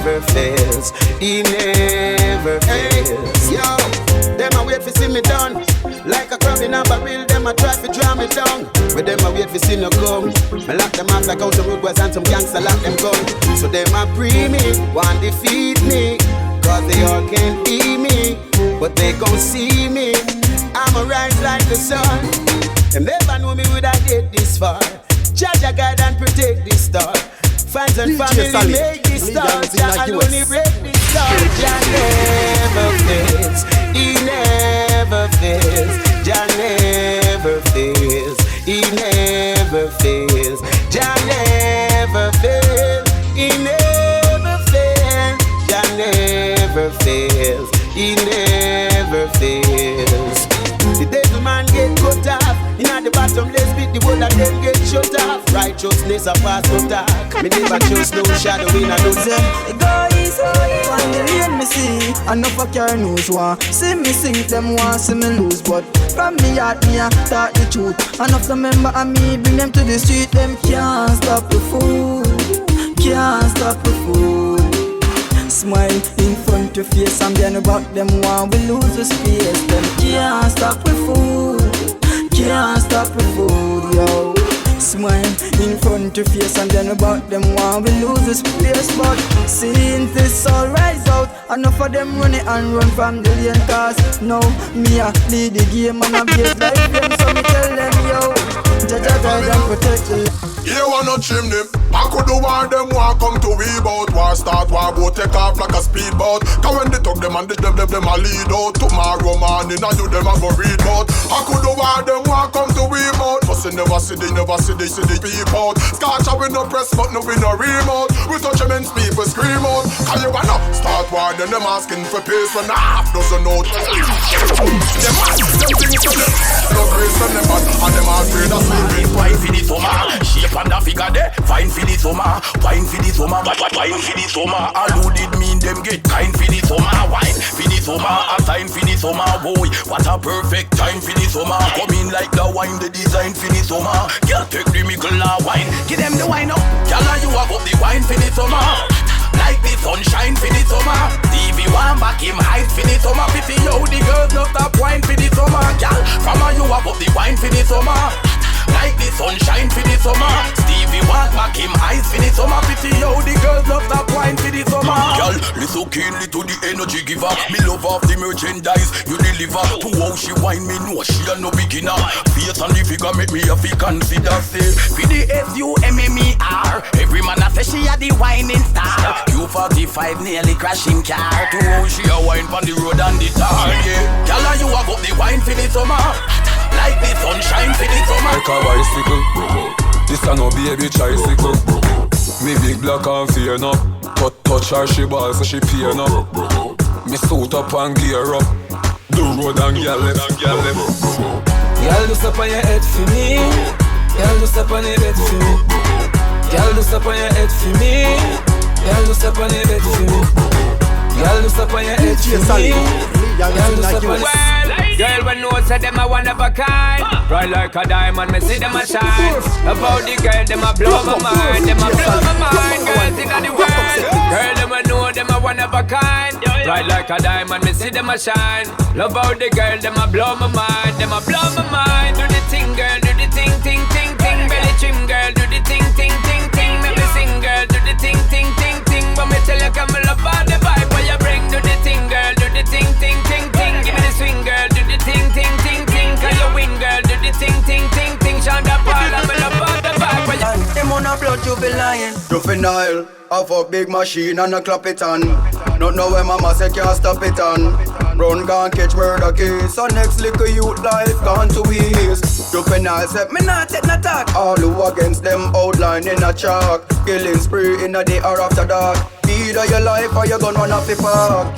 never fails. He never fails. Yo, them a wait for see me done. Like a crab in a barrel, them a try to draw me down. But them a wait for see no come. Me lock them off like out some road boys and some gangster lock them gun. So them a pre me, want defeat me. Cause they all can't be me, but they gon' see me. I'ma rise like the sun. Them never know me would I get this far. Judge a guide and protect this star. Fans and family make this star. Jah alone break this star. Jah never fails. He never fails. Jah never fails. He never fails. Jah never fails. He never fails. Jah never fails. He never fails. The devil man get cut off. Inna the bottomless pit, the whole of them get shut off. Righteousness a pass to talk. Me never trust no shadow in a lose them. It go easy, when the rain me see. Enough a car knows one. See me sing, them want see me lose. But from me heart, me a talk the truth. Enough the member of me, bring them to the street. Them can't stop the food. Can't stop the food. Smile in front of face and then about them want we lose the space. Them can't stop the food. Can't stop the food, yo. Smile in front of face and then about them want we lose the space. But since this all rise out, enough of them run it and run from the lane. Cause now me a lead the game and I behave like them. So me tell them, yo, Jaja guide and protect the you wanna chimney? I could do one them want come to we bout. War start, war go take off like a speedboat. Cause when they talk them and they them a lead out. Tomorrow morning and you them a go read out. I could do one them want come to we bout. But you never see the people out. Scotch we no press but no we no remote. We touch them and people scream out. Cause you wanna start war then them asking for peace when half doesn't know. Them ask them things to them. No grace on them but and them all afraid of sleeping. Wine for the summer, shape and the figure there. Fine for the summer, wine for the summer, wine for the summer. All who did mean them get kind for the summer. Wine for the summer, a sign for the summer. Boy, what a perfect time for the summer. Come in like the wine, the design for the summer. Girl, take the mickle wine, give them the wine up. Girl, you have up the wine for the summer. Like the sunshine for the summer. TV one back him height for the summer. Pity yo, the girls not stop wine for the summer. Girl, from you have up the wine for the summer. Like the sunshine for the summer. Stevie walk back him eyes for the summer. Pity yo, the girls love that wine for the summer. Girl, listen keenly to the energy giver. Me love off the merchandise you deliver. To how she wine me know she a no beginner. Face and the figure make me have to consider. Say, for the SUMMER. Every man a say she a the whining star. Q45 nearly crashing car. To how she a wine on the road and the tar. Yeah, girl, you have up the wine for the summer. Like the sunshine for the summer. Like a bicycle. This a no baby tricycle. Me big black and fear no. Touch her she ball so she peer no. Me suit up and gear up. The road and gyal left. Girl, do step on your head for me. Girl, do step on your bed for me. Girl, do step on your head for me. Girl, do step on your bed for me. Girl, do step on your head for me. Girl, do step on your girl, when no say them a one of a kind. Bright like a diamond, me see them a shine. About the girl, them a blow my mind. Them a blow my mind, girls in the world. Girl, them a know them a one of a kind. Bright like a diamond, me see them a shine. Love how the girl, them a blow my mind. Them a blow my mind. Do the thing, girl, do the thing, ting, ting, ting. Belly trim, girl, do the thing, ting, ting, ting. Make me sing, girl, do the thing, ting, ting, ting. When me tell you, come love all the vibe what you bring. Do the thing, girl, do the thing, ting, ting, ting. Give me the swing, girl, do the ting, ting, ting, ting. Cause you win, girl, do the ting, ting, ting, ting. Shonda Paul, I'm love all the vibe what you. them on a blood you be lying. Juvenile, have a big machine and a clap it on. Not know where mama say can't stop it on. Run gon' catch murder case. So next little youth life gone to waste. Juvenile said me not take no talk. All who against them outline in a chalk. Killing spree in a day or after dark. Either your life or you gon' run off the park.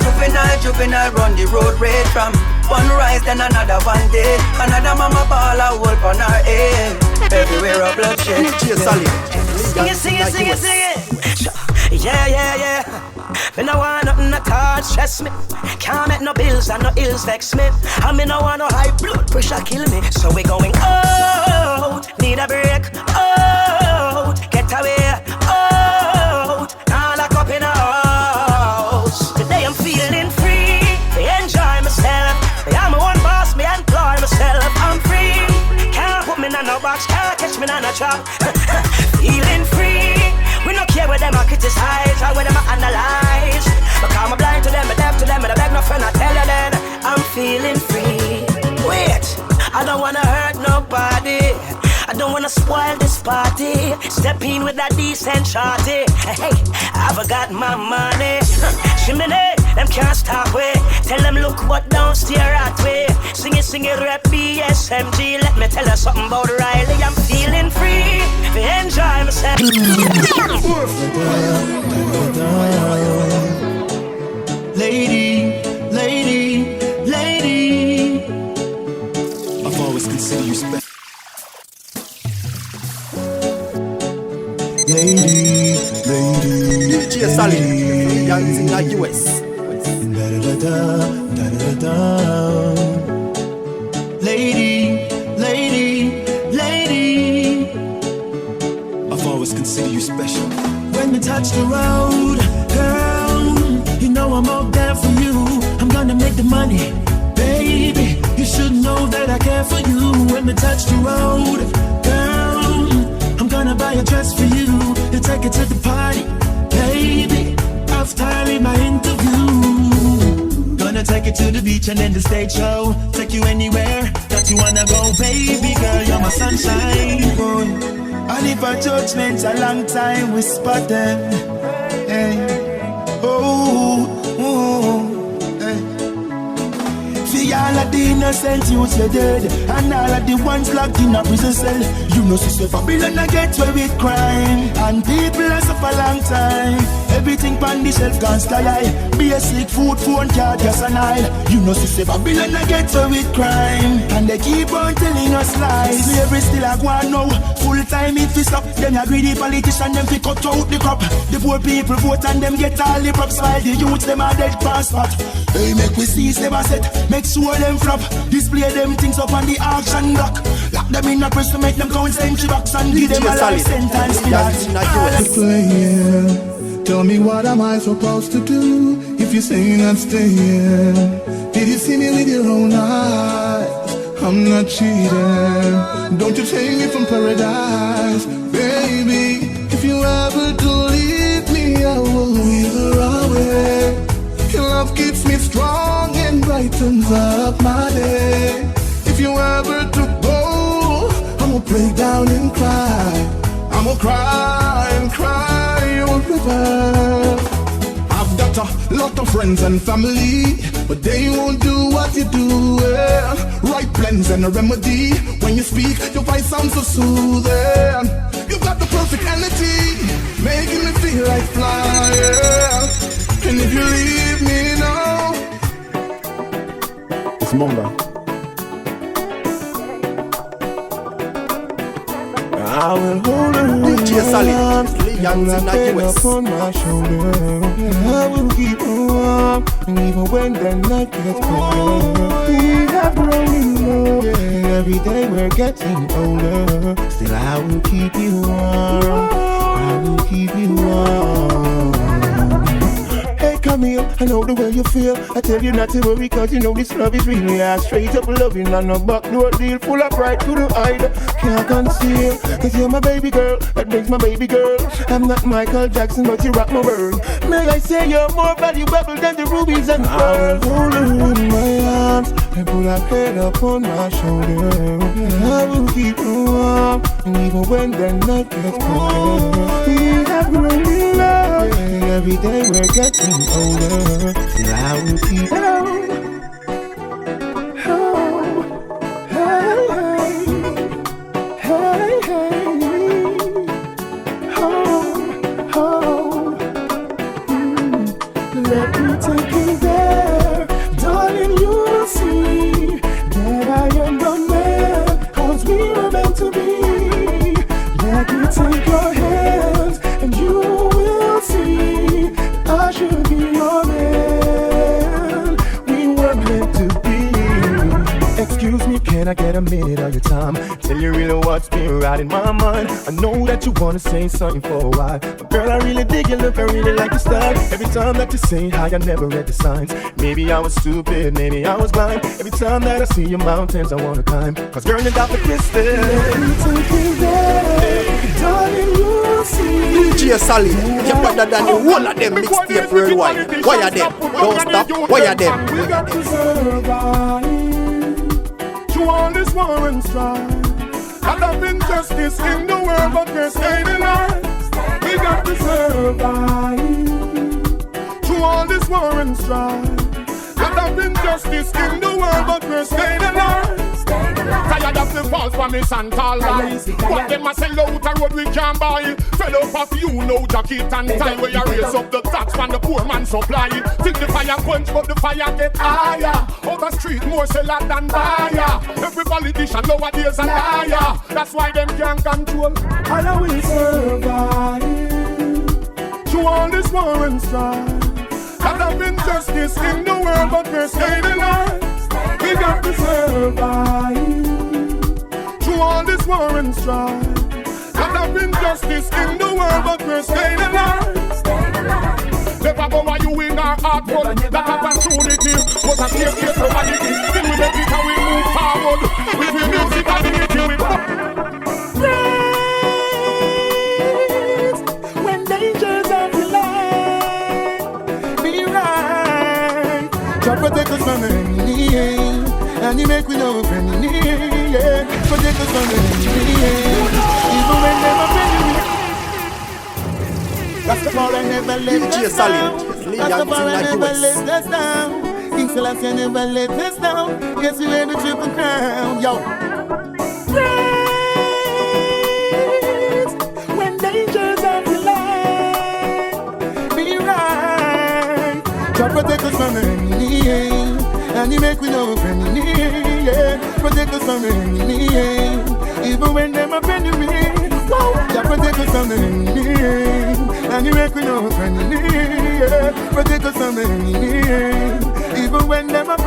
Juvenile run the road right from one rise then another one day. Another mama ball a wolf on her head. Everywhere a bloodshed. Sing it. Yeah. Me no want nothing to cause stress me. Can't make no bills and no ills vex me. And me no want no high blood pressure kill me. So we going out, need a break, out, get away, out. Now lock up in a me on a trap. Feeling free. We don't care what them a criticize or what them a analyze. Because I'm blind to them, but deaf to them, and I beg no friend, I tell you then I'm feeling free. Wait, I don't wanna hurt nobody. I don't wanna spoil this party. Step in with that decent shorty. Hey, I've got my money. Shimmy, them can't stop way. Tell them look but don't stare at way. Sing it, rap BSMG. Let me tell you something about Riley. I'm feeling free. Enjoy myself. Lady, lady, lady, I've always considered you special. Lady, lady, DJ Solid, young in the US. Lady, lady, lady, I've always considered you special. When we touch the road, girl, you know I'm out there for you. I'm gonna make the money, baby. You should know that I care for you. When we touch the road, girl, I'm gonna buy a dress for you. You take it to the party, baby. After I leave my interview, gonna take it to the beach and then the stage show. Take you anywhere that you wanna go, baby girl. You're my sunshine, boy. And if our judgment's a long time, we spot them. Hey. Oh, hey. See all of the innocent youths you're dead, and all of the ones locked in a prison cell. You know, sister Babylon I get away with crime, and people are suffer a long time. Everything pan the shelf gone sky high. Basic food, phone, card, gas and oil. You know, sister Babylon I get away with crime, and they keep on telling us lies. Slavery still a go on now. Full time it fi stop. Them a greedy politician, them fi cut out the crop. The poor people vote and them get all the props, while the youths them are dead past spot. Hey, make we seize them a set, make sure them flop. Display them things up on the auction block. Lock them in a press to make them go in century box and give them a life sentence for that. Tell me what am I supposed to do if you say you're not staying? Did you see me with your own eyes? I'm not cheating. Don't you take me from paradise, baby. If you ever do leave me, I will wither away. Your love keeps me strong and brightens up my day. If you ever to go, I'ma break down and cry. I'ma cry and cry a river. I've got a lot of friends and family, but they won't do what you do. Right blends and a remedy. When you speak, your voice sounds so soothing. You've got the perfect energy, making me feel like flying. And if you leave me now, it's Monga. I will hold her DJ Solid, young in the US. On my shoulder, I will keep her warm, and even when the night gets colder, we have grown in love. Every day we're getting older. Still, I will keep you warm. I will keep you warm. Come here, I know the way you feel. I tell you not to worry, cause you know this love is really a straight up loving and no backdoor deal. Full of pride to the hide, can't conceal. Cause you're my baby girl, that makes my baby girl. I'm not Michael Jackson, but you rock my world. May I say you're more valuable than the rubies and pearls. I will hold her in my arms and put her head up on my shoulder. I will keep her warm, and even when the night gets colder, we have grown in love. Every day we're getting older. Still I will keep it on. Let me take you there, darling. You will see that I am the man, cause we were meant to be. Let me take your hands, and you will see I should be your man. We were meant to be. Excuse me, can I get get a minute of your time. Tell you really what's been right in my mind. I know that you wanna say something for a while, but girl, I really dig your look, I really like your style. Every time that you say hi, I never read the signs. Maybe I was stupid, maybe I was blind. Every time that I see your mountains, I wanna climb. Cause girl, you got the crystal. DJ Sally, you're better than the whole of them mixtape worldwide. Why are them? Don't stop. Why are them? We got to survive through all this war and strife. And of injustice in the world, but we're staying alive. We got to survive through all this war and strife. And of injustice in the world, but we're staying alive. Tired of the false promise and tall lies. What them a sell out a road we can't buy. Fell off of you, no jacket and tie. Where you raise up the tax from the poor man supply. Think the fire quench but the fire get higher. Out the street more seller than buyer. Every politician nowadays a liar. That's why them can't control. How we survive through all this war and strife. And of injustice in the world, but we're staying alive. We got to survive through all this war and strife. And of injustice in the world, but we're staying alive. Never go where you in our heart full. That opportunity was a safe place for vanity. Then we make it and we move forward. With the music and dignity we praise. When dangers of the life be right. Try protect us from the enemy. And you make we know a friend, yeah. Protect us from the enemy, yeah. Even when they're offending me. Rastafari never let us down. Rastafari never let us down. King Selassie never let us down. Yes, you wear the triple crown, yo. Praise when dangers of the life be right. Try protect us from the enemy, yeah. And you make we know friendly, yeah. Protect us from the enemy, yeah. Even when them offending me, yeah. Protect us from the enemy, yeah. And you make we know friendly, yeah. Protect us from the enemy, yeah. Even when them offending me.